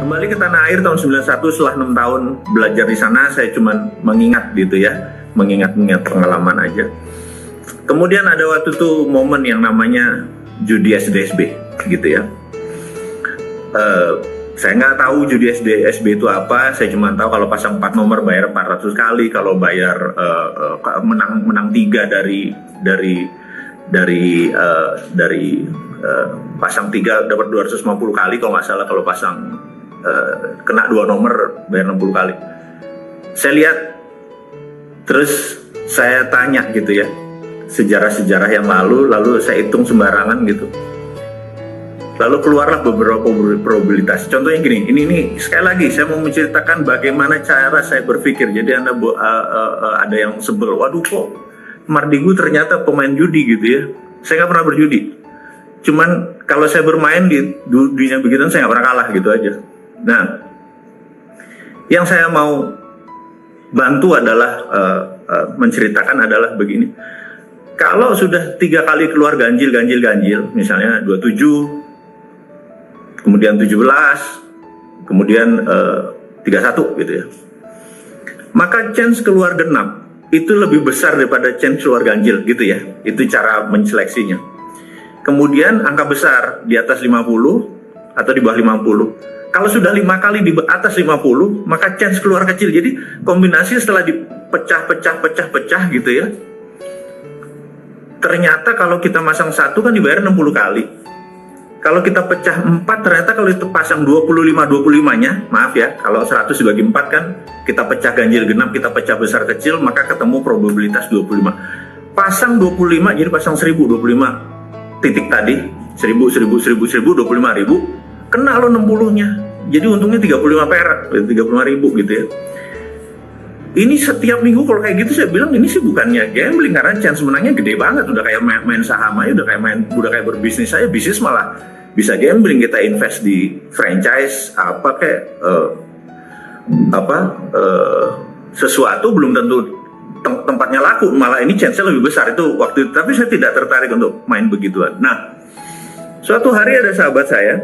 kembali ke tanah air tahun 91 setelah 6 tahun belajar di sana, saya cuma mengingat gitu ya, mengingat-ingat pengalaman aja. Kemudian ada waktu itu momen yang namanya judi SDSB gitu ya. Saya nggak tahu judi SDSB itu apa, saya cuma tahu kalau pasang 4 nomor bayar 400 kali, kalau bayar menang 3 dari pasang 3 dapat 250 kali kalau nggak salah, kalau pasang kena 2 nomor bayar 60 kali. Saya lihat, terus saya tanya gitu ya, sejarah-sejarah yang lalu saya hitung sembarangan gitu. Lalu keluarlah beberapa probabilitas. Contohnya gini, ini sekali lagi saya mau menceritakan bagaimana cara saya berpikir. Jadi ada yang sebel, waduh kok Mardigu ternyata pemain judi gitu ya. Saya nggak pernah berjudi. Cuman kalau saya bermain di dunia begituan saya nggak pernah kalah gitu aja. Nah, yang saya mau bantu adalah menceritakan adalah begini. Kalau sudah 3 kali keluar ganjil, misalnya 27, kemudian 17, kemudian 31 gitu ya. Maka chance keluar genap itu lebih besar daripada chance keluar ganjil gitu ya. Itu cara menseleksinya. Kemudian angka besar di atas 50 atau di bawah 50. Kalau sudah 5 kali di atas 50, maka chance keluar kecil. Jadi kombinasi setelah dipecah gitu ya. Ternyata kalau kita masang 1 kan dibayar 60 kali. Kalau kita pecah 4, ternyata kalau itu pasang 25-25-nya, maaf ya, kalau 100 dibagi 4 kan, kita pecah ganjil genap, kita pecah besar kecil, maka ketemu probabilitas 25. Pasang 25, jadi pasang 1000, 25 titik tadi, 1000, 25.000, kena lo 60-nya. Jadi untungnya 35 perak, 35.000 gitu ya. Ini setiap minggu kalau kayak gitu saya bilang ini sih bukannya gambling, karena chance menangnya gede banget, udah kayak main saham aja, udah kayak berbisnis aja. Bisnis malah bisa gambling, kita invest di franchise sesuatu belum tentu tempatnya laku, malah ini chance-nya lebih besar itu waktu itu. Tapi saya tidak tertarik untuk main begituan. Nah, suatu hari ada sahabat saya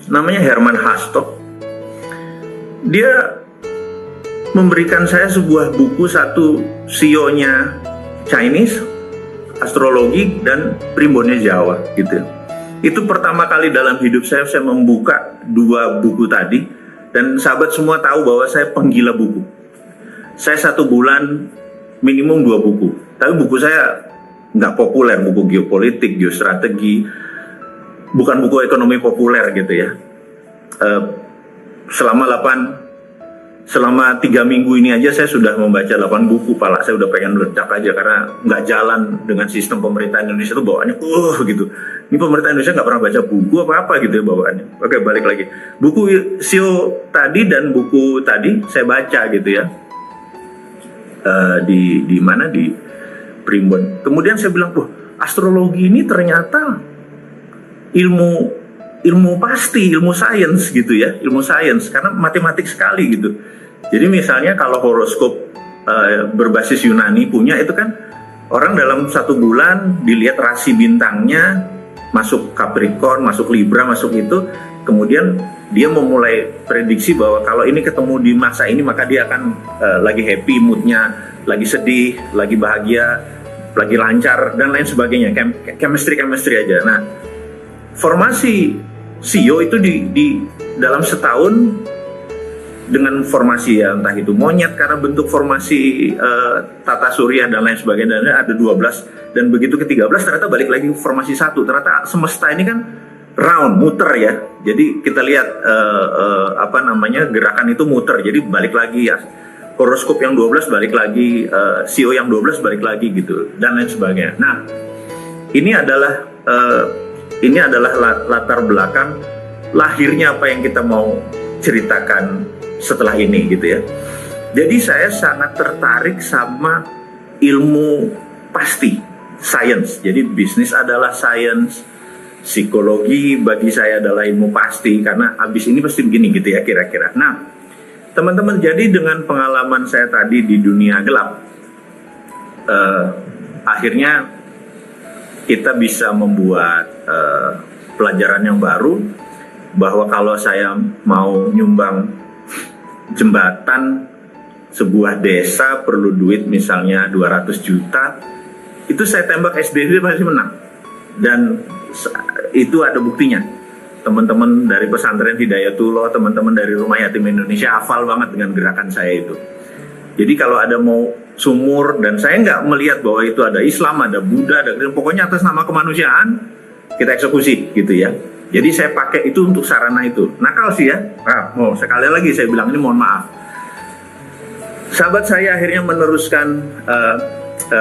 namanya Herman Hastok. Dia memberikan saya sebuah buku, satu CEO-nya Chinese, astrologi, dan primbonnya Jawa gitu. Itu pertama kali dalam hidup saya membuka 2 buku tadi, dan sahabat semua tahu bahwa saya penggila buku. Saya 1 bulan minimum 2 buku, tapi buku saya nggak populer, buku geopolitik, geostrategi, bukan buku ekonomi populer gitu ya. Selama 3 minggu ini aja saya sudah membaca 8 buku, pala saya udah pengen meledak aja karena nggak jalan dengan sistem pemerintah Indonesia itu bawaannya gitu. Ini pemerintah Indonesia nggak pernah baca buku apa-apa gitu ya bawaannya. Oke, balik lagi. Buku CEO tadi dan buku tadi saya baca gitu ya. Di mana, di Primbon. Kemudian saya bilang, astrologi ini ternyata ilmu pasti, ilmu sains gitu ya, ilmu sains, karena matematik sekali gitu. Jadi misalnya kalau horoskop berbasis Yunani punya itu kan, orang dalam 1 bulan dilihat rasi bintangnya, masuk Capricorn, masuk Libra, masuk itu, kemudian dia memulai prediksi bahwa kalau ini ketemu di masa ini maka dia akan lagi happy moodnya, lagi sedih, lagi bahagia, lagi lancar, dan lain sebagainya. Chemistry aja. Nah, formasi CEO itu di dalam setahun dengan formasi ya, entah itu monyet karena bentuk formasi tata surya dan lain sebagainya, dan ada 12, dan begitu ke-13 ternyata balik lagi formasi 1. Ternyata semesta ini kan round, muter ya. Jadi kita lihat gerakan itu muter, jadi balik lagi ya. Horoskop yang 12 balik lagi, CEO yang 12 balik lagi gitu, dan lain sebagainya. Nah, ini adalah latar belakang lahirnya apa yang kita mau ceritakan setelah ini gitu ya. Jadi saya sangat tertarik sama ilmu pasti, science. Jadi bisnis adalah science, psikologi bagi saya adalah ilmu pasti, karena abis ini pasti begini gitu ya kira-kira. Nah, teman-teman, jadi dengan pengalaman saya tadi di dunia gelap, akhirnya kita bisa membuat pelajaran yang baru, bahwa kalau saya mau nyumbang jembatan sebuah desa perlu duit misalnya 200 juta, itu saya tembak SBY pasti menang. Dan itu ada buktinya. Teman-teman dari pesantren Hidayatullah, teman-teman dari Rumah Yatim Indonesia hafal banget dengan gerakan saya itu. Jadi kalau ada mau sumur, dan saya nggak melihat bahwa itu ada Islam, ada Buddha, ada pokoknya atas nama kemanusiaan, kita eksekusi gitu ya. Jadi saya pakai itu untuk sarana itu. Nakal sih ya. Sekali lagi saya bilang ini mohon maaf. Sahabat saya akhirnya meneruskan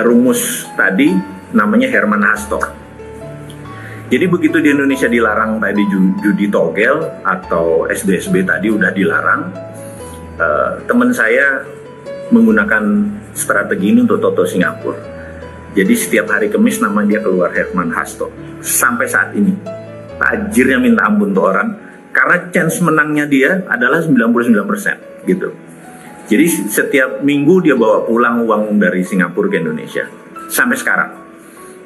rumus tadi, namanya Herman Hastor. Jadi begitu di Indonesia dilarang tadi judi togel atau SBSB tadi udah dilarang, teman saya menggunakan strategi ini untuk Toto Singapura. Jadi setiap hari Kamis nama dia keluar Herman Hastor. Sampai saat ini tajirnya minta ampun tuh orang, karena chance menangnya dia adalah 99% gitu. Jadi setiap minggu dia bawa pulang uang dari Singapura ke Indonesia sampai sekarang.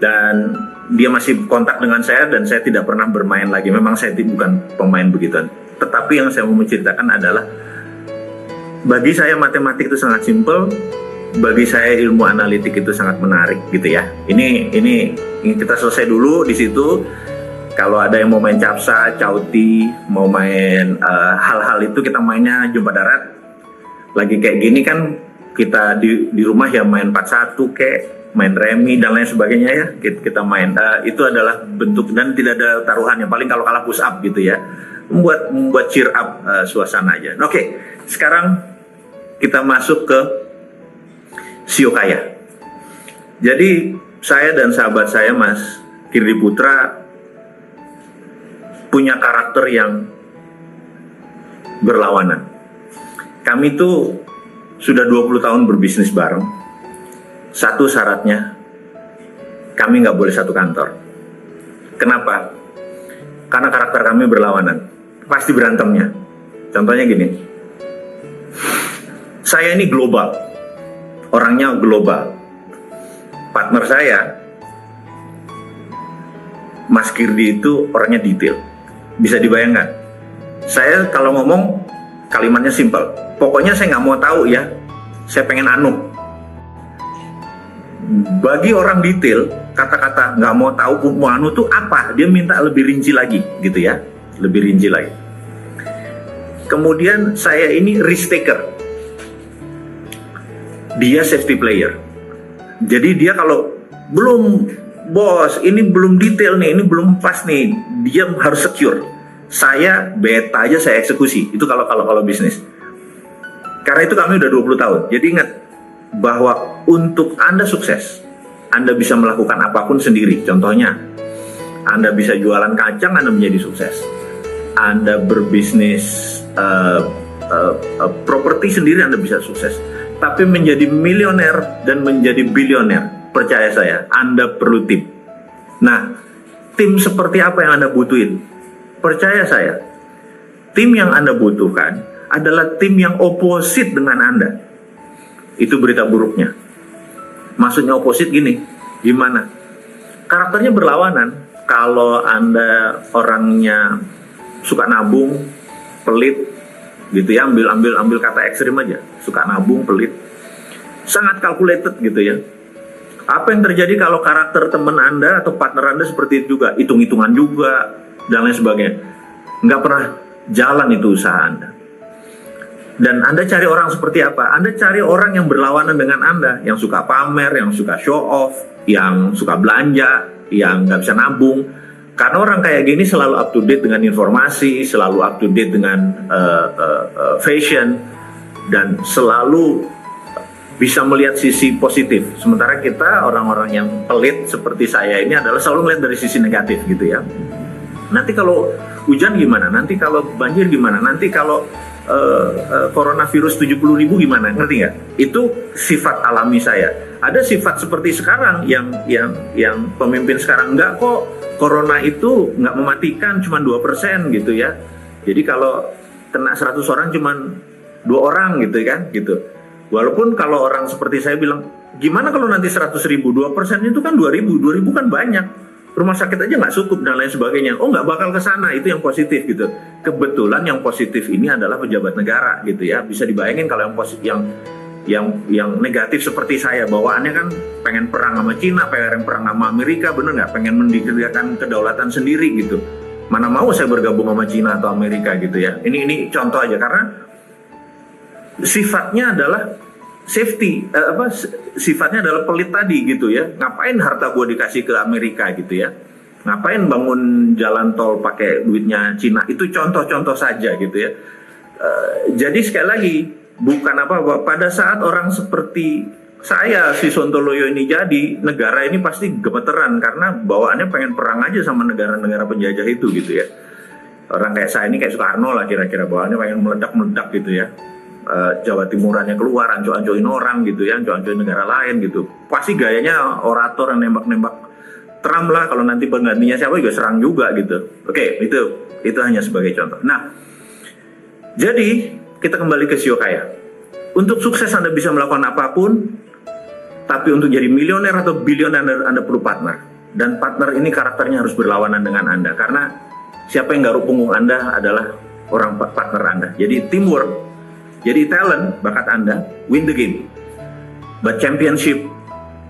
Dan dia masih kontak dengan saya dan saya tidak pernah bermain lagi. Memang saya bukan pemain begituan. Tetapi yang saya mau menceritakan adalah bagi saya matematik itu sangat simpel, bagi saya ilmu analitik itu sangat menarik gitu ya. Ini kita selesai dulu di situ. Kalau ada yang mau main capsa, cauti, mau main hal-hal itu kita mainnya jumpa darat. Lagi kayak gini kan kita di rumah ya main 41 kayak main remi dan lain sebagainya ya, kita main itu adalah bentuk, dan tidak ada taruhannya, paling kalau kalah push up gitu ya, membuat cheer up suasana aja. Oke, sekarang kita masuk ke Sio Kaya. Jadi saya dan sahabat saya Mas Kirdi Putra punya karakter yang berlawanan. Kami tuh sudah 20 tahun berbisnis bareng. Satu syaratnya, kami nggak boleh satu kantor. Kenapa? Karena karakter kami berlawanan. Pasti berantemnya. Contohnya gini, saya ini global, orangnya global. Partner saya, Mas Kirdi itu orangnya detail. Bisa dibayangkan. Saya kalau ngomong kalimatnya simpel. Pokoknya saya nggak mau tahu ya. Saya pengen anu. Bagi orang detail, kata-kata nggak mau tahu mau anu tuh apa? Dia minta lebih rinci lagi, gitu ya. Lebih rinci lagi. Kemudian saya ini risk taker. Dia safety player. Jadi dia kalau belum, bos, ini belum detail nih, ini belum pas nih, dia harus secure. Saya beta aja, saya eksekusi. Itu kalau bisnis. Karena itu kami udah 20 tahun. Jadi ingat bahwa untuk Anda sukses, Anda bisa melakukan apapun sendiri. Contohnya, Anda bisa jualan kacang, Anda menjadi sukses. Anda berbisnis properti sendiri, Anda bisa sukses. Tapi menjadi milioner dan menjadi bilioner, percaya saya, Anda perlu tim. Nah, tim seperti apa yang Anda butuhin? Percaya saya, tim yang Anda butuhkan adalah tim yang oposit dengan Anda. Itu berita buruknya. Maksudnya oposit gini, gimana? Karakternya berlawanan. Kalau Anda orangnya suka nabung, pelit, gitu ya, ambil kata ekstrim aja, suka nabung, pelit, sangat calculated gitu ya. Apa yang terjadi kalau karakter teman Anda atau partner Anda seperti itu juga, hitung-hitungan juga, dan lain sebagainya. Nggak pernah jalan itu usaha Anda. Dan Anda cari orang seperti apa? Anda cari orang yang berlawanan dengan Anda, yang suka pamer, yang suka show off, yang suka belanja, yang nggak bisa nabung. Karena orang kayak gini selalu up to date dengan informasi, selalu up to date dengan fashion, dan selalu bisa melihat sisi positif. Sementara kita orang-orang yang pelit seperti saya ini adalah selalu melihat dari sisi negatif gitu ya. Nanti kalau hujan gimana? Nanti kalau banjir gimana? Nanti kalau coronavirus 70.000 gimana? Ngerti nggak? Itu sifat alami saya. Ada sifat seperti sekarang yang pemimpin sekarang nggak kok. Corona itu nggak mematikan, cuma 2% gitu ya. Jadi kalau kena 100 orang cuma 2 orang gitu kan, gitu. Walaupun kalau orang seperti saya bilang, gimana kalau nanti 100.000, 2% itu kan 2.000 kan banyak. rumah sakit aja nggak cukup dan lain sebagainya. Oh, nggak bakal ke sana, itu yang positif gitu. Kebetulan yang positif ini adalah pejabat negara gitu ya. Bisa dibayangin kalau yang positif, yang negatif seperti saya, bawaannya kan pengen perang sama Cina, pengen perang sama Amerika, bener nggak? Pengen mendirikan kedaulatan sendiri gitu. Mana mau saya bergabung sama Cina atau Amerika gitu ya. Ini contoh aja, karena sifatnya adalah safety, sifatnya adalah pelit tadi gitu ya. Ngapain harta gue dikasih ke Amerika gitu ya? Ngapain bangun jalan tol pakai duitnya Cina? Itu contoh-contoh saja gitu ya. Jadi sekali lagi, bukan apa-apa. Pada saat orang seperti saya, si Sontoloyo ini jadi, negara ini pasti gemeteran karena bawaannya pengen perang aja sama negara-negara penjajah itu gitu ya. Orang kayak saya ini kayak Soekarno lah kira-kira, bawaannya pengen meledak-meledak gitu ya. Jawa Timurannya keluar, anco-ancoin orang gitu ya, anco-ancoin negara lain gitu. Pasti gayanya orator yang nembak-nembak Trump lah, kalau nanti penggantinya siapa juga serang juga gitu. Oke, itu hanya sebagai contoh. Nah, jadi kita kembali ke Sio Kaya. Untuk sukses Anda bisa melakukan apapun, tapi untuk jadi milioner atau bilioner Anda perlu partner. Dan partner ini karakternya harus berlawanan dengan Anda, karena siapa yang garuk punggung Anda adalah orang partner Anda. Jadi teamwork. Jadi talent, bakat Anda, win the game. But championship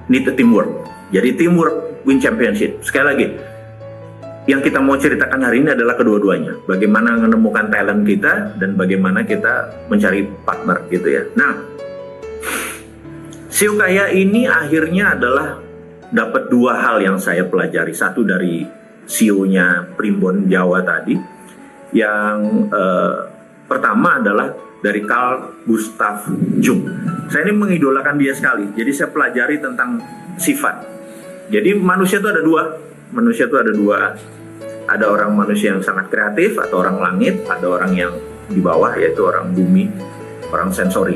need a teamwork. Jadi teamwork, win championship. Sekali lagi, yang kita mau ceritakan hari ini adalah kedua-duanya. Bagaimana menemukan talent kita dan bagaimana kita mencari partner gitu ya. Nah, Sio Kaya ini akhirnya adalah dapat dua hal yang saya pelajari. Satu dari CEO-nya Primbon Jawa tadi. Yang pertama adalah dari Carl Gustav Jung. Saya ini mengidolakan dia sekali. Jadi saya pelajari tentang sifat. Jadi manusia itu ada dua. Manusia itu ada dua. Ada orang manusia yang sangat kreatif atau orang langit. Ada orang yang di bawah, yaitu orang bumi, orang sensori.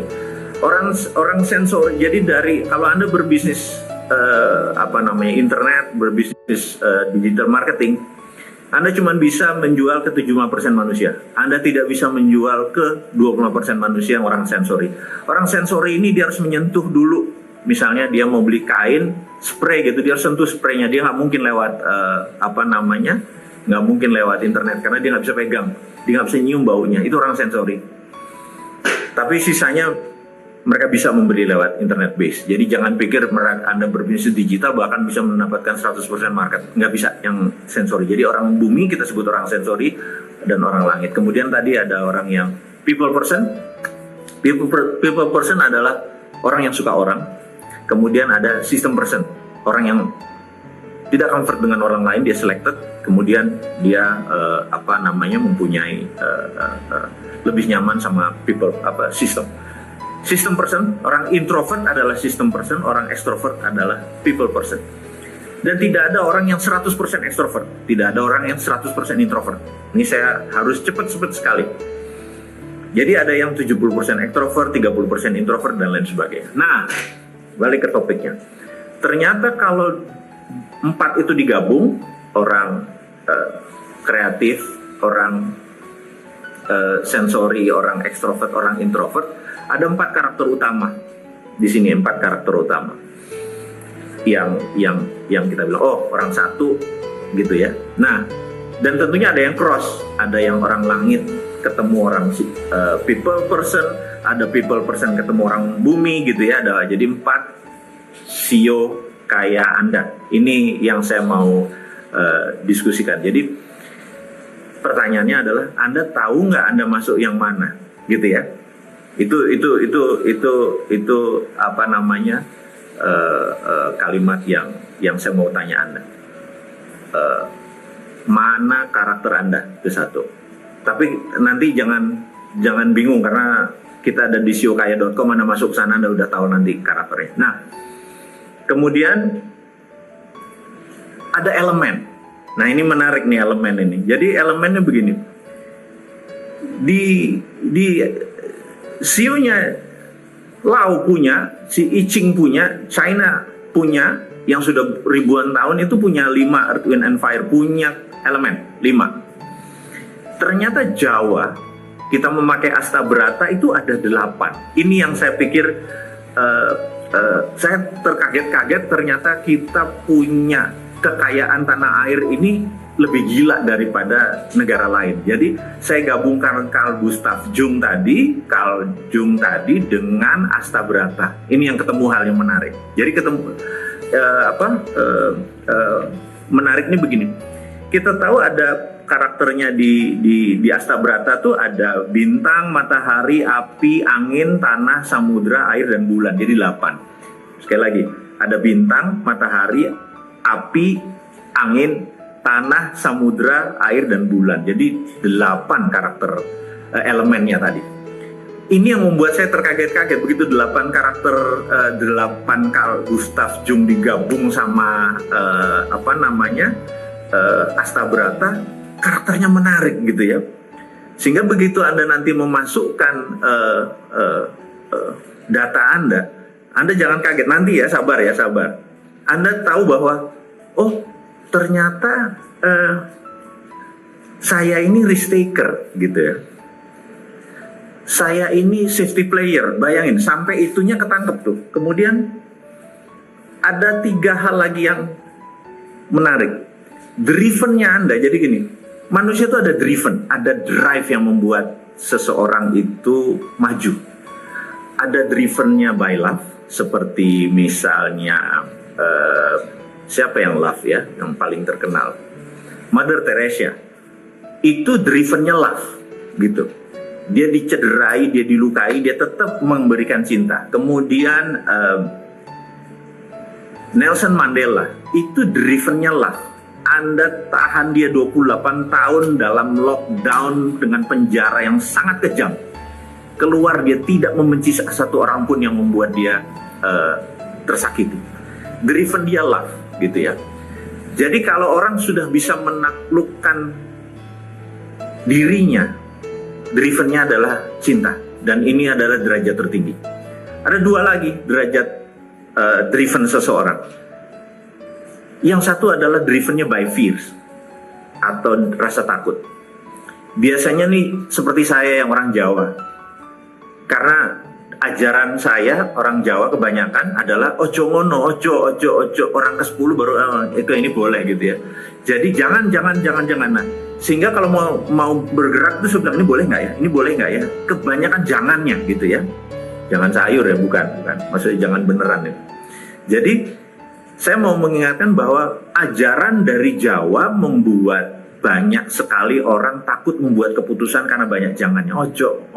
Orang sensori. Jadi dari kalau Anda berbisnis internet, berbisnis digital marketing, Anda cuma bisa menjual ke 75% manusia. Anda tidak bisa menjual ke 25% manusia yang orang sensori. Orang sensori ini dia harus menyentuh dulu. Misalnya dia mau beli kain, spray gitu, dia harus sentuh spraynya. Dia nggak mungkin lewat nggak mungkin lewat internet karena dia nggak bisa pegang, dia nggak bisa nyium baunya. Itu orang sensori. Tapi sisanya mereka bisa membeli lewat internet base. Jadi jangan pikir Anda berbisnis digital bahkan bisa mendapatkan 100% market. Nggak bisa yang sensori. Jadi orang bumi kita sebut orang sensori dan orang langit. Kemudian tadi ada orang yang people person. People person adalah orang yang suka orang. Kemudian ada system person. Orang yang tidak comfort dengan orang lain, dia selected. Kemudian dia mempunyai lebih nyaman sama people system. System person, orang introvert adalah system person, orang extrovert adalah people person. Dan tidak ada orang yang 100% extrovert, tidak ada orang yang 100% introvert. Ini saya harus cepat sekali. Jadi ada yang 70% extrovert, 30% introvert, dan lain sebagainya. Nah, balik ke topiknya. Ternyata kalau 4 itu digabung, orang kreatif, orang sensori, orang ekstrovert, orang introvert, ada 4 karakter utama di sini, 4 karakter utama yang kita bilang orang satu gitu ya. Nah, dan tentunya ada yang cross, ada yang orang langit ketemu orang people person, ada people person ketemu orang bumi gitu ya. Ada jadi 4 Sio Kaya Anda. Ini yang saya mau diskusikan. Jadi pertanyaannya adalah Anda tahu nggak Anda masuk yang mana gitu ya. Itu kalimat yang saya mau tanya Anda. Mana karakter Anda? Itu satu. Tapi nanti jangan bingung karena kita ada di siokaya.com, Anda masuk sana Anda udah tahu nanti karakternya. Nah, kemudian ada elemen. Nah, ini menarik nih elemen ini. Jadi elemennya begini. Di CEO-nya Lau punya, si I Ching punya, China punya, yang sudah ribuan tahun itu punya 5 Earth, Wind, and Fire, punya elemen 5. Ternyata Jawa, kita memakai Astabrata itu ada 8. Ini yang saya pikir, saya terkaget-kaget ternyata kita punya kekayaan tanah air ini lebih gila daripada negara lain. Jadi saya gabungkan Carl Gustav Jung tadi dengan Astabrata. Ini yang ketemu hal yang menarik. Jadi menarik ini begini. Kita tahu ada karakternya di Astabrata tuh ada bintang, matahari, api, angin, tanah, samudra, air, dan bulan. Jadi 8. Sekali lagi, ada bintang, matahari, api, angin, tanah, samudra, air, dan bulan. Jadi 8 karakter elemennya tadi. Ini yang membuat saya terkaget-kaget. Begitu 8 karakter, 8 Carl Gustav Jung digabung sama Astabrata, karakternya menarik gitu ya. Sehingga begitu Anda nanti memasukkan data Anda jangan kaget nanti ya, sabar. Anda tahu bahwa ternyata saya ini risk taker gitu ya. Saya ini safety player. Bayangin sampai itunya ketangkep tuh. Kemudian ada 3 hal lagi yang menarik. Drivennya Anda, jadi gini, manusia itu ada driven, ada drive yang membuat seseorang itu maju. Ada drivennya by love, seperti misalnya siapa yang love ya, yang paling terkenal, Mother Teresa. Itu drivennya love, gitu. Dia dicederai, dia dilukai, dia tetap memberikan cinta. Kemudian Nelson Mandela, itu drivennya love. Anda tahan dia 28 tahun dalam lockdown dengan penjara yang sangat kejam. Keluar dia tidak membenci satu orang pun yang membuat dia tersakiti. Driven dia love, gitu ya. Jadi kalau orang sudah bisa menaklukkan dirinya, drivennya adalah cinta. Dan ini adalah derajat tertinggi. Ada 2 lagi derajat driven seseorang. Yang satu adalah drivennya by fears atau rasa takut. Biasanya nih seperti saya yang orang Jawa. Karena ajaran saya orang Jawa kebanyakan adalah ojo ngono, ojo orang ke-10 baru itu ini boleh gitu ya. Jadi jangan. Nah, sehingga kalau mau bergerak itu sebenarnya ini boleh nggak ya? Ini boleh nggak ya? Kebanyakan jangannya gitu ya. Jangan sayur ya, bukan. Maksudnya jangan beneran ya. Jadi saya mau mengingatkan bahwa ajaran dari Jawa membuat banyak sekali orang takut membuat keputusan karena banyak jangannya. Ojo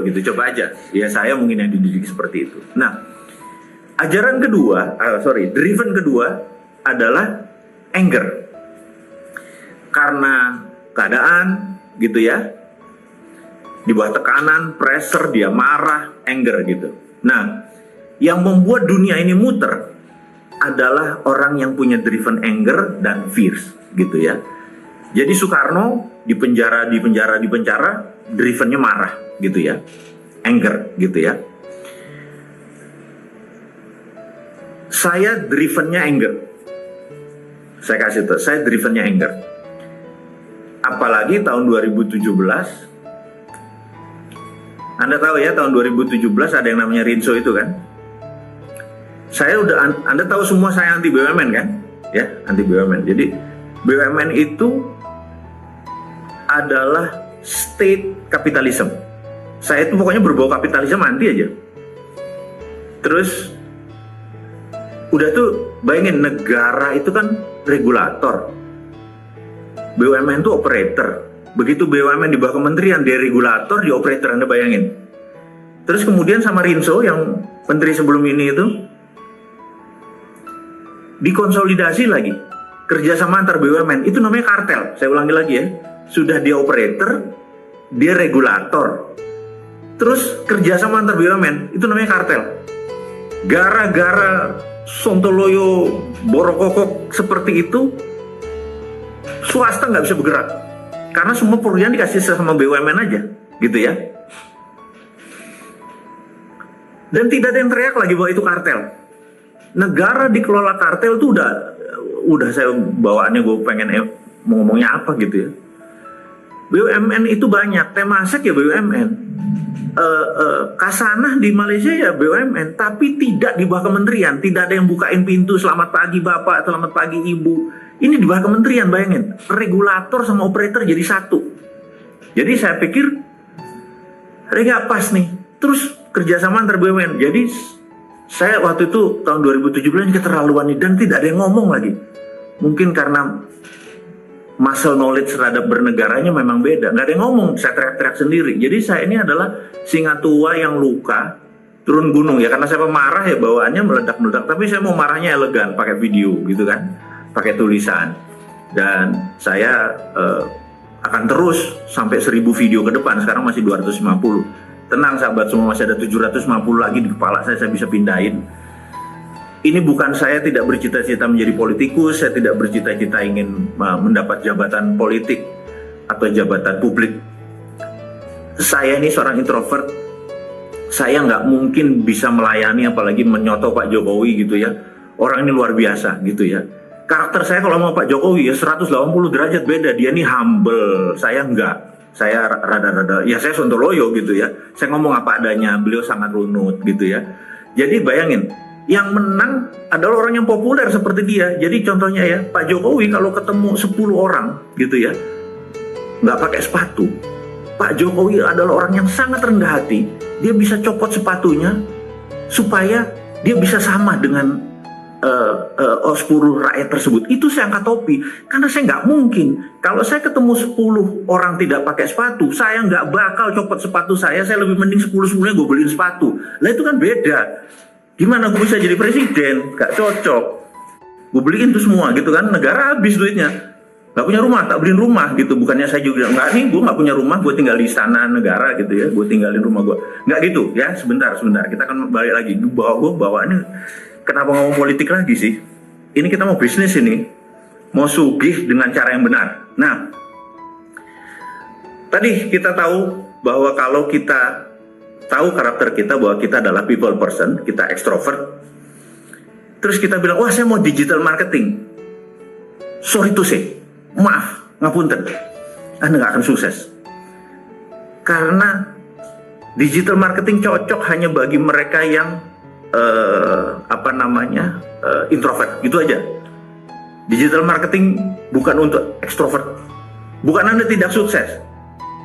gitu. Coba aja. Ya saya mungkin yang dididik seperti itu. Nah, driven kedua adalah anger. Karena keadaan gitu ya. Di bawah tekanan, pressure, dia marah, anger gitu. Nah, yang membuat dunia ini muter adalah orang yang punya driven anger dan fears gitu ya. Jadi Soekarno di penjara, drivennya marah gitu ya, anger gitu ya. Saya drivennya anger. Saya kasih tahu, saya drivennya anger. Apalagi tahun 2017, Anda tahu ya tahun 2017 ada yang namanya Rinso itu kan. Anda tahu semua saya anti BUMN kan? Ya, anti BUMN. Jadi BUMN itu adalah state capitalism. Saya itu pokoknya berbau kapitalisme anti aja. Terus udah tuh bayangin negara itu kan regulator. BUMN itu operator. Begitu BUMN di bawah kementerian, dia regulator, dia operator, Anda bayangin. Terus kemudian sama Rinso yang menteri sebelum ini itu dikonsolidasi lagi kerjasama antar BUMN, itu namanya kartel. Saya ulangi lagi ya, sudah dia operator, dia regulator, terus kerjasama antar BUMN, itu namanya kartel. Gara-gara Sontoloyo Borokokok seperti itu, swasta nggak bisa bergerak karena semua perusahaan dikasih sama BUMN aja gitu ya. Dan tidak ada yang teriak lagi bahwa itu kartel. Negara dikelola kartel tuh udah saya bawaannya, gue pengen mau ngomongnya apa gitu ya. BUMN itu banyak, Temasek ya BUMN, Kasanah di Malaysia ya BUMN, tapi tidak di bawah kementerian. Tidak ada yang bukain pintu selamat pagi Bapak, selamat pagi Ibu. Ini di bawah kementerian, bayangin. Regulator sama operator jadi satu. Jadi saya pikir nggak pas nih. Terus kerjasama antar BUMN. Jadi saya waktu itu tahun 2017 keterlaluan nih, dan tidak ada yang ngomong lagi. Mungkin karena muscle knowledge terhadap bernegaranya memang beda. Nggak ada yang ngomong, saya teriak-teriak sendiri. Jadi saya ini adalah singa tua yang luka turun gunung ya, karena saya pemarah ya, bawaannya meledak-meledak. Tapi saya mau marahnya elegan, pakai video gitu kan, pakai tulisan. Dan saya akan terus sampai 1000 video ke depan. Sekarang masih 250. Tenang sahabat semua, masih ada 750 lagi di kepala saya bisa pindahin. Ini bukan saya tidak bercita-cita menjadi politikus, saya tidak bercita-cita ingin mendapat jabatan politik atau jabatan publik. Saya ini seorang introvert, saya nggak mungkin bisa melayani apalagi menyoto Pak Jokowi gitu ya. Orang ini luar biasa gitu ya. Karakter saya kalau mau Pak Jokowi ya 180 derajat beda, dia ini humble, saya enggak. Saya rada-rada, ya saya sontoloyo gitu ya. Saya ngomong apa adanya, beliau sangat runut gitu ya. Jadi bayangin, yang menang adalah orang yang populer seperti dia. Jadi contohnya ya, Pak Jokowi kalau ketemu 10 orang gitu ya, nggak pakai sepatu. Pak Jokowi adalah orang yang sangat rendah hati. Dia bisa copot sepatunya supaya dia bisa sama dengan 10 rakyat tersebut. Itu saya angkat topi. Karena saya nggak mungkin. Kalau saya ketemu 10 orang tidak pakai sepatu, saya nggak bakal copot sepatu saya. Saya lebih mending 10-10-nya gue beliin sepatu. Lah itu kan beda. Gimana gue bisa jadi presiden? Gak cocok. Gue beliin tuh semua gitu kan. Negara habis duitnya. Gak punya rumah, tak beliin rumah gitu. Bukannya saya juga enggak nih, gue gak punya rumah, gue tinggal di istana negara gitu ya. Gue tinggalin rumah gue. Nggak gitu ya. Sebentar. Kita akan balik lagi. Gue bawa ini. Kenapa ngomong politik lagi sih? Ini kita mau bisnis ini. Mau sugih dengan cara yang benar. Nah, tadi kita tahu bahwa kalau kita tahu karakter kita bahwa kita adalah people person, kita extrovert. Terus kita bilang, wah saya mau digital marketing. Sorry to say, maaf, ngapunten, Anda nggak akan sukses. Karena digital marketing cocok hanya bagi mereka yang introvert, gitu aja. Digital marketing bukan untuk extrovert. Bukan Anda tidak sukses,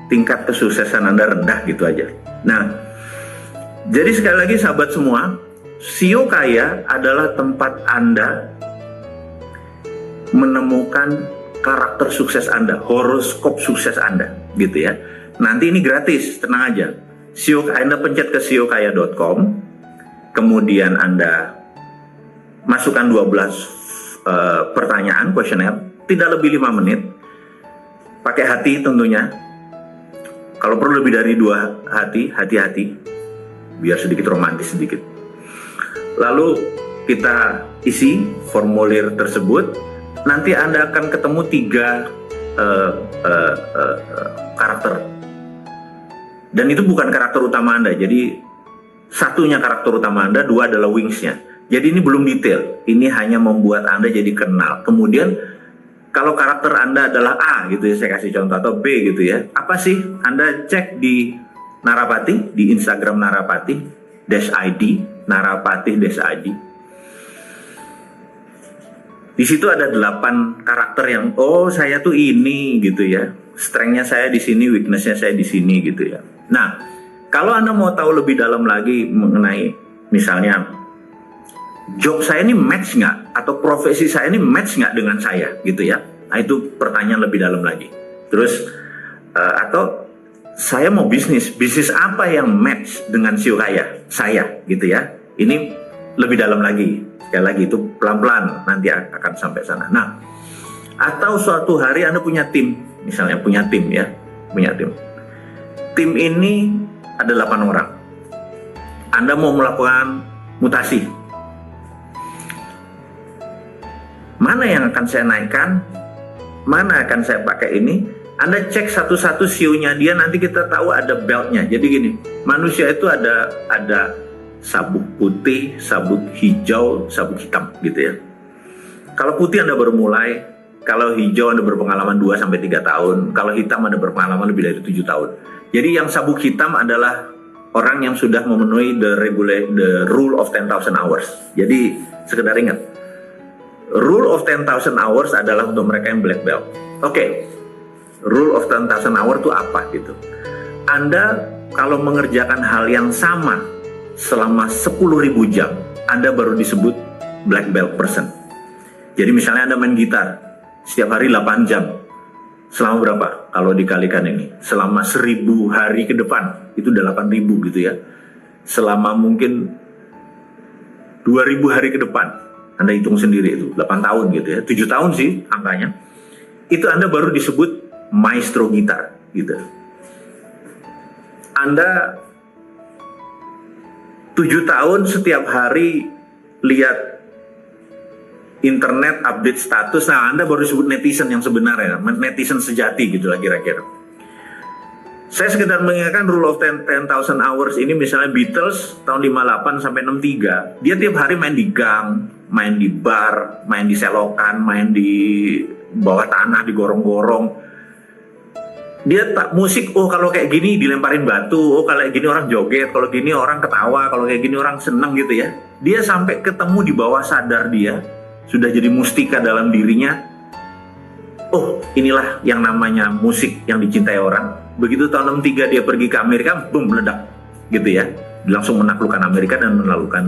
tingkat kesuksesan Anda rendah, gitu aja. Nah, jadi sekali lagi sahabat semua, SEO Kaya adalah tempat Anda menemukan karakter sukses Anda, horoskop sukses Anda, gitu ya. Nanti ini gratis, tenang aja. SEO Anda pencet ke seokaya.com, kemudian Anda masukkan 12 pertanyaan, kuesioner, tidak lebih 5 menit, pakai hati tentunya. Kalau perlu lebih dari 2 hati, hati-hati. Biar sedikit romantis sedikit. Lalu kita isi formulir tersebut. Nanti Anda akan ketemu 3 karakter. Dan itu bukan karakter utama Anda. Jadi satunya karakter utama Anda, 2 adalah wingsnya. Jadi ini belum detail. Ini hanya membuat Anda jadi kenal. Kemudian kalau karakter Anda adalah A gitu ya, saya kasih contoh, atau B gitu ya. Apa sih? Anda cek di Narapati, di Instagram Narapati-ID, Narapati-ID. Di situ ada 8 karakter yang, oh saya tuh ini gitu ya. Strength-nya saya di sini, weakness-nya saya di sini gitu ya. Nah, kalau Anda mau tahu lebih dalam lagi mengenai misalnya job saya ini match nggak, atau profesi saya ini match nggak dengan saya gitu ya. Nah itu pertanyaan lebih dalam lagi. Terus atau saya mau bisnis apa yang match dengan SEO Kaya saya gitu ya. Ini lebih dalam lagi. Sekali lagi itu pelan-pelan nanti akan sampai sana. Nah, atau suatu hari Anda punya tim, misalnya punya tim ya, punya tim. Tim ini ada 8 orang. Anda mau melakukan mutasi. Mana yang akan saya naikkan? Mana akan saya pakai ini? Anda cek satu-satu SEO-nya dia, nanti kita tahu ada belt-nya. Jadi gini, manusia itu ada sabuk putih, sabuk hijau, sabuk hitam gitu ya. Kalau putih Anda baru mulai, kalau hijau Anda berpengalaman 2-3 tahun, kalau hitam Anda berpengalaman lebih dari 7 tahun. Jadi yang sabuk hitam adalah orang yang sudah memenuhi the rule of 10,000 hours. Jadi sekedar ingat, rule of 10,000 hours adalah untuk mereka yang black belt. Oke, rule of 10,000 hours itu apa gitu? Anda kalau mengerjakan hal yang sama selama 10.000 jam, Anda baru disebut black belt person. Jadi misalnya Anda main gitar setiap hari 8 jam. Selama berapa? Kalau dikalikan ini, selama 1.000 hari ke depan, itu udah 8.000 gitu ya. Selama mungkin 2.000 hari ke depan, Anda hitung sendiri itu, 8 tahun gitu ya, 7 tahun sih angkanya. Itu Anda baru disebut maestro gitar gitu. Anda 7 tahun setiap hari lihat internet update status, nah Anda baru disebut netizen yang sebenarnya, netizen sejati gitu lah kira-kira. Saya sekedar mengingatkan rule of 10,000 hours ini, misalnya Beatles tahun 58 sampai 63, dia tiap hari main di gang, main di bar, main di selokan, main di bawah tanah, di gorong-gorong. Dia tak musik, oh kalau kayak gini dilemparin batu, oh kalau kayak gini orang joget, kalau gini orang ketawa, kalau kayak gini orang seneng gitu ya. Dia sampai ketemu di bawah sadar dia, sudah jadi mustika dalam dirinya. Oh, inilah yang namanya musik yang dicintai orang. Begitu tahun 63 dia pergi ke Amerika, boom, meledak gitu ya. Langsung menaklukkan Amerika dan menaklukkan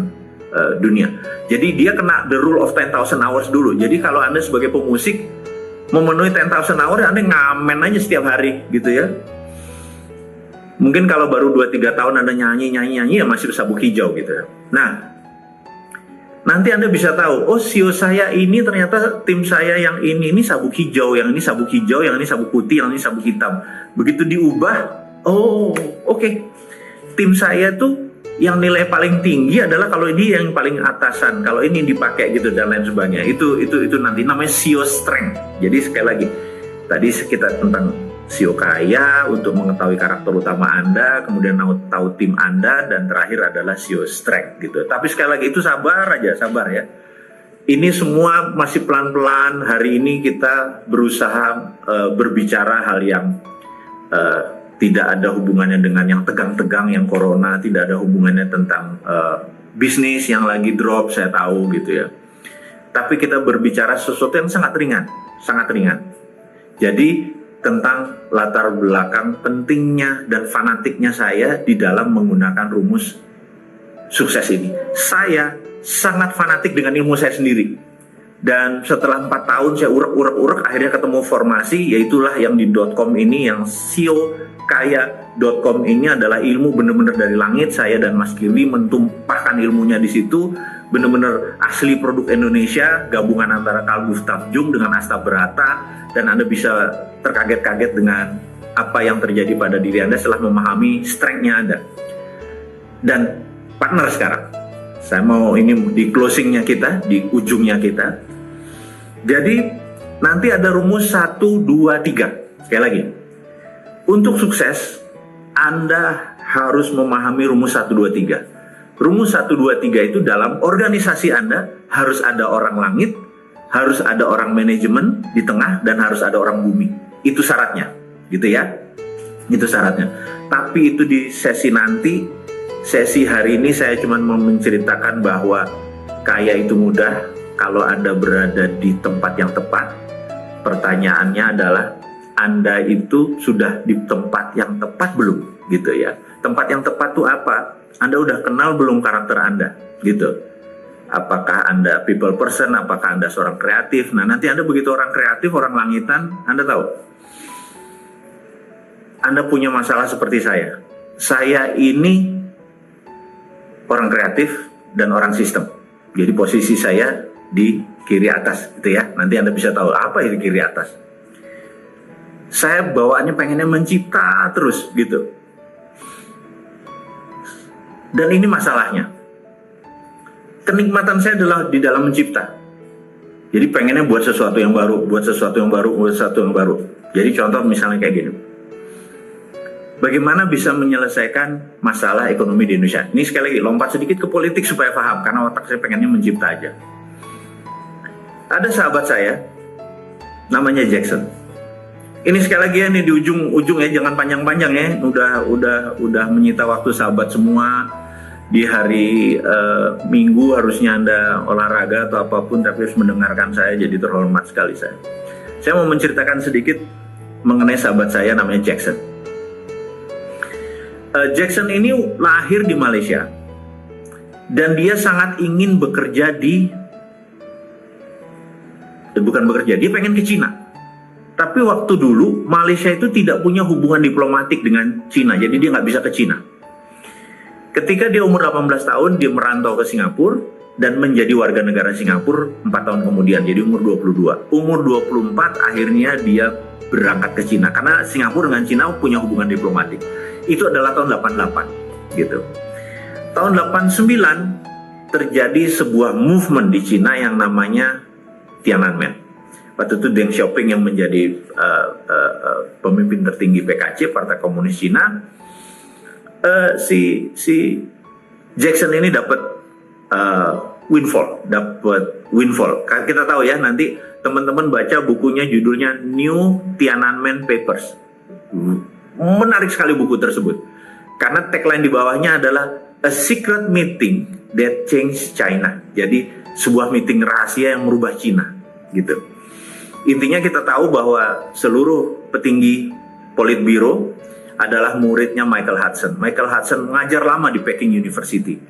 dunia. Jadi dia kena the rule of 10,000 hours dulu. Jadi kalau Anda sebagai pemusik memenuhi 10,000 hours, Anda ngamen aja setiap hari gitu ya. Mungkin kalau baru 2-3 tahun Anda nyanyi ya masih sabuk hijau gitu ya. Nah, nanti Anda bisa tahu, oh CEO saya ini ternyata tim saya yang ini sabuk hijau, yang ini sabuk hijau, yang ini sabuk putih, yang ini sabuk hitam. Begitu diubah, oh oke. Tim saya tuh yang nilai paling tinggi adalah kalau ini yang paling atasan, kalau ini dipakai gitu dan lain sebagainya. Itu nanti namanya CEO strength. Jadi sekali lagi, tadi kita tentang CEO kaya untuk mengetahui karakter utama Anda, kemudian tahu tim Anda, dan terakhir adalah CEO strength gitu. Tapi sekali lagi itu sabar ya. Ini semua masih pelan-pelan. Hari ini kita berusaha berbicara hal yang tidak ada hubungannya dengan yang tegang-tegang, yang corona, tidak ada hubungannya tentang bisnis yang lagi drop, saya tahu gitu ya. Tapi kita berbicara sesuatu yang sangat ringan. Jadi tentang latar belakang pentingnya dan fanatiknya saya di dalam menggunakan rumus sukses ini. Saya sangat fanatik dengan ilmu saya sendiri. Dan setelah 4 tahun saya urek, akhirnya ketemu formasi, yaitulah yang di .com ini, yang siokaya.com ini adalah ilmu benar-benar dari langit. Saya dan Mas Kirwi mentumpahkan ilmunya di situ, benar-benar asli produk Indonesia, gabungan antara Carl Gustav Jung dengan Asta Berata, dan Anda bisa terkaget-kaget dengan apa yang terjadi pada diri Anda setelah memahami strength-nya Anda. Dan partner sekarang, saya mau ini di closing-nya kita, di ujungnya kita. Jadi nanti ada rumus 1, 2, 3. Sekali lagi, untuk sukses Anda harus memahami rumus 1, 2, 3. Rumus 1, 2, 3 itu dalam organisasi Anda harus ada orang langit, harus ada orang manajemen di tengah, dan harus ada orang bumi. Itu syaratnya, gitu ya. Itu syaratnya. Tapi itu di sesi nanti. Sesi hari ini saya cuma mau menceritakan bahwa kaya itu mudah kalau Anda berada di tempat yang tepat. Pertanyaannya adalah, Anda itu sudah di tempat yang tepat belum? Gitu ya. Tempat yang tepat itu apa? Anda udah kenal belum karakter Anda? Gitu. Apakah Anda people person? Apakah Anda seorang kreatif? Nah, nanti Anda begitu orang kreatif, orang langitan, Anda tahu. Anda punya masalah seperti saya. Saya ini orang kreatif dan orang sistem. Jadi posisi saya di kiri atas gitu ya. Nanti Anda bisa tahu apa itu kiri atas. Saya bawaannya pengennya mencipta terus gitu. Dan ini masalahnya. Kenikmatan saya adalah di dalam mencipta. Jadi pengennya buat sesuatu yang baru, buat sesuatu yang baru. Jadi contoh misalnya kayak gini. Bagaimana bisa menyelesaikan masalah ekonomi di Indonesia? Ini sekali lagi lompat sedikit ke politik supaya paham, karena otak saya pengennya mencipta aja. Ada sahabat saya, namanya Jackson. ini sekali lagi ya, nih di ujung ya, jangan panjang-panjang ya. Udah menyita waktu sahabat semua. Di hari Minggu harusnya Anda olahraga atau apapun, tapi harus mendengarkan saya, jadi terhormat sekali saya. Saya mau menceritakan sedikit mengenai sahabat saya namanya Jackson. Jackson ini lahir di Malaysia dan dia sangat ingin bekerja dia pengen ke Cina. Tapi waktu dulu Malaysia itu tidak punya hubungan diplomatik dengan Cina, jadi dia nggak bisa ke Cina. Ketika dia umur 18 tahun, dia merantau ke Singapura dan menjadi warga negara Singapura 4 tahun kemudian, jadi umur 22. Umur 24 akhirnya dia berangkat ke Cina, karena Singapura dengan Cina punya hubungan diplomatik. Itu adalah tahun 88 gitu. Tahun 89 terjadi sebuah movement di Cina yang namanya Tiananmen. Waktu itu Deng Xiaoping yang menjadi pemimpin tertinggi PKC, Partai Komunis Cina. Si Jackson ini dapat windfall. Kita tahu ya, nanti teman-teman baca bukunya, judulnya New Tiananmen Papers. Menarik sekali buku tersebut, karena tagline di bawahnya adalah a secret meeting that changed China. Jadi sebuah meeting rahasia yang merubah Cina, gitu. Intinya kita tahu bahwa seluruh petinggi Politbiro adalah muridnya Michael Hudson. Michael Hudson mengajar lama di Peking University.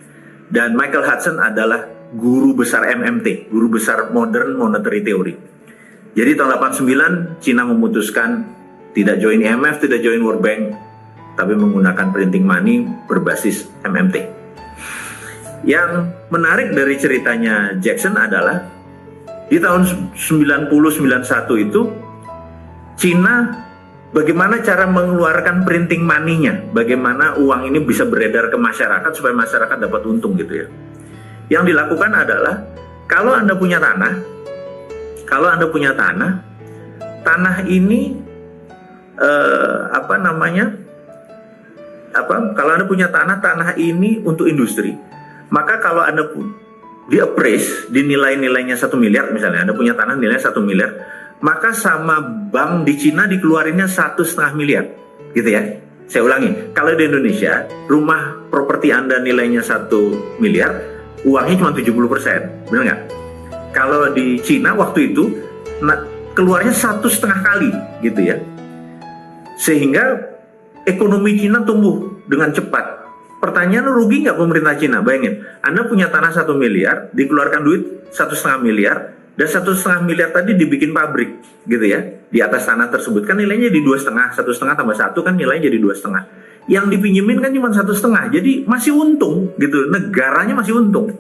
Dan Michael Hudson adalah guru besar MMT, guru besar Modern Monetary Theory. Jadi tahun 89 Cina memutuskan tidak join IMF, tidak join World Bank, tapi menggunakan printing money berbasis MMT. Yang menarik dari ceritanya Jackson adalah di tahun 90-91 itu Cina bagaimana cara mengeluarkan printing money-nya, bagaimana uang ini bisa beredar ke masyarakat supaya masyarakat dapat untung gitu ya. Yang dilakukan adalah kalau Anda punya tanah, tanah ini kalau Anda punya tanah ini untuk industri, maka kalau Anda di appraise, dinilai-nilainya 1 miliar misalnya, Anda punya tanah nilainya 1 miliar, maka sama bank di Cina dikeluarinnya 1,5 miliar, gitu ya. Saya ulangi, kalau di Indonesia rumah properti Anda nilainya 1 miliar, uangnya cuma 70%, benar nggak? Kalau di Cina waktu itu keluarnya 1,5 kali, gitu ya. Sehingga ekonomi Cina tumbuh dengan cepat. Pertanyaan, rugi nggak pemerintah Cina? Bayangin, Anda punya tanah 1 miliar, dikeluarkan duit 1,5 miliar. Dan 1,5 miliar tadi dibikin pabrik, gitu ya, di atas tanah tersebut kan nilainya di 2,5, 1,5 tambah 1 kan nilainya jadi 2,5. Yang dipinjemin kan cuma 1,5, jadi masih untung, gitu, negaranya masih untung.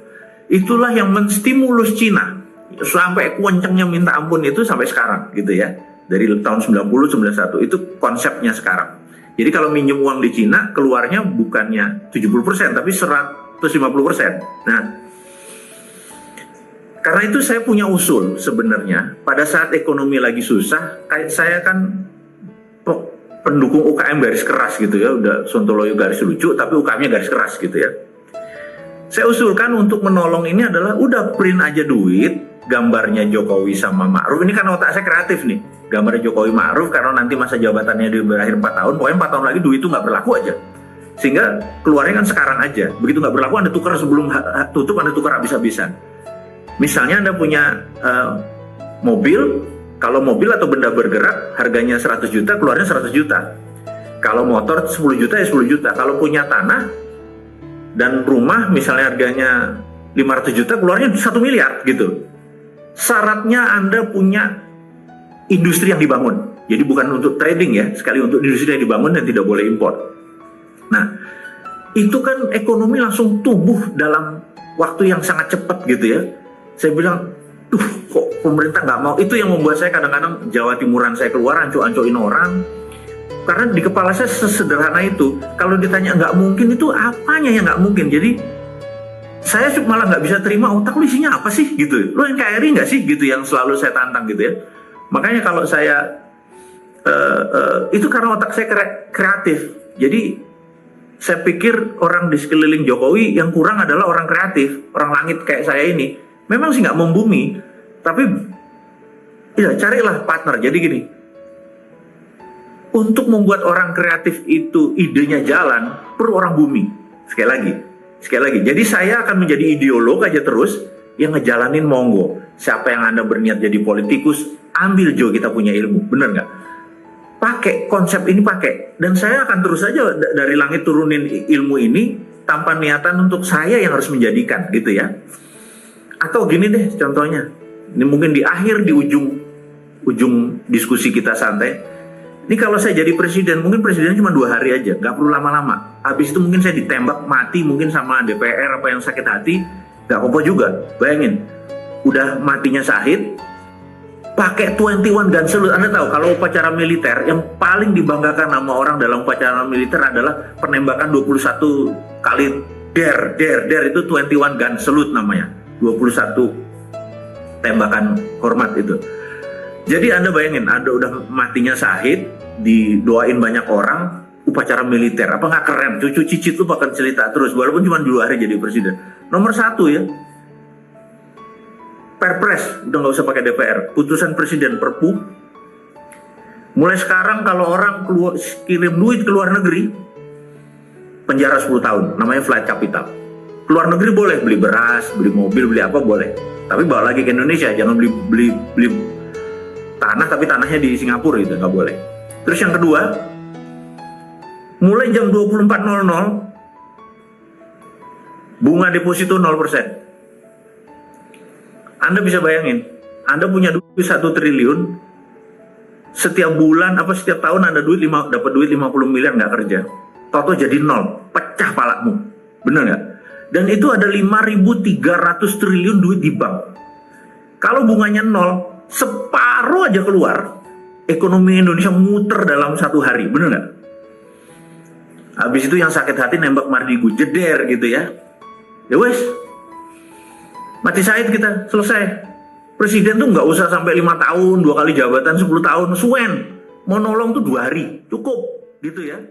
Itulah yang menstimulus Cina sampai kencengnya minta ampun itu sampai sekarang, gitu ya, dari tahun 90-91 itu konsepnya sekarang. Jadi kalau minjem uang di Cina keluarnya bukannya 70% tapi 150%. Nah, karena itu saya punya usul sebenarnya, pada saat ekonomi lagi susah, kayak saya kan pendukung UKM garis keras gitu ya, udah Sontoloyo garis lucu, tapi UKM-nya garis keras gitu ya. Saya usulkan untuk menolong ini adalah udah print aja duit, gambarnya Jokowi sama Ma'ruf, ini kan otak saya kreatif nih, gambarnya Jokowi Ma'ruf, karena nanti masa jabatannya di berakhir 4 tahun, pokoknya 4 tahun lagi duit itu nggak berlaku aja. Sehingga keluarnya kan sekarang aja, begitu nggak berlaku Anda tukar sebelum tutup, Anda tukar habis-habisan. Misalnya Anda punya mobil, kalau mobil atau benda bergerak harganya 100 juta, keluarnya 100 juta. Kalau motor 10 juta ya 10 juta. Kalau punya tanah dan rumah misalnya harganya 500 juta, keluarnya 1 miliar gitu. Syaratnya Anda punya industri yang dibangun. Jadi bukan untuk trading ya, sekali untuk industri yang dibangun dan tidak boleh impor. Nah, itu kan ekonomi langsung tumbuh dalam waktu yang sangat cepat gitu ya. Saya bilang, kok pemerintah nggak mau? Itu yang membuat saya kadang-kadang Jawa Timuran saya keluar, anco-ancoin orang. Karena di kepala saya sesederhana itu. Kalau ditanya nggak mungkin, itu apanya yang nggak mungkin? Jadi saya malah nggak bisa terima, otak lu isinya apa sih gitu. Lu NKRI nggak sih gitu, yang selalu saya tantang gitu ya. Makanya kalau saya itu karena otak saya kreatif. Jadi saya pikir orang di sekeliling Jokowi yang kurang adalah orang kreatif, orang langit kayak saya ini. Memang sih nggak membumi, tapi ya carilah partner. Jadi gini, untuk membuat orang kreatif itu idenya jalan, perlu orang bumi. Sekali lagi. Jadi saya akan menjadi ideolog aja terus, yang ngejalanin monggo. Siapa yang Anda berniat jadi politikus, ambil Jo, kita punya ilmu, bener nggak? Pakai konsep ini, pakai. Dan saya akan terus saja dari langit turunin ilmu ini, tanpa niatan untuk saya yang harus menjadikan, gitu ya. Atau gini deh contohnya, ini mungkin di ujung diskusi kita santai. Ini kalau saya jadi presiden, mungkin presidennya cuma 2 hari aja, nggak perlu lama-lama. Habis itu mungkin saya ditembak mati, mungkin sama DPR apa yang sakit hati, nggak apa-apa juga. Bayangin, udah matinya Syahid, pakai 21 gun salute. Anda tahu kalau upacara militer yang paling dibanggakan sama orang dalam upacara militer adalah penembakan 21 kali der itu 21 gun salute namanya. 21 tembakan hormat itu. Jadi Anda bayangin, Anda udah matinya Syahid, didoain banyak orang, upacara militer, apa nggak keren? Cucu cicit lu bakal cerita terus, walaupun cuma 2 hari jadi presiden. Nomor 1 ya, Perpres, udah nggak usah pakai DPR, putusan presiden, Perpu. Mulai sekarang kalau orang kirim duit ke luar negeri, penjara 10 tahun, namanya flight capital. Keluar negeri boleh beli beras, beli mobil, beli apa boleh, tapi bawa lagi ke Indonesia, jangan beli tanah tapi tanahnya di Singapura, itu nggak boleh. Terus yang kedua, mulai jam 24.00 bunga deposito 0%. Anda bisa bayangin, Anda punya duit 1 triliun, setiap bulan apa setiap tahun Anda dapat duit 50 miliar nggak kerja, toto jadi 0, pecah palakmu, bener nggak? Dan itu ada 5.300 triliun duit di bank. Kalau bunganya 0, separuh aja keluar, ekonomi Indonesia muter dalam 1 hari, bener nggak? Habis itu yang sakit hati nembak Mardigu, jeder gitu ya. Ya wes, mati Syahid kita, selesai. Presiden tuh nggak usah sampai 5 tahun, 2 kali jabatan 10 tahun, suwen. Mau nolong tuh 2 hari, cukup gitu ya.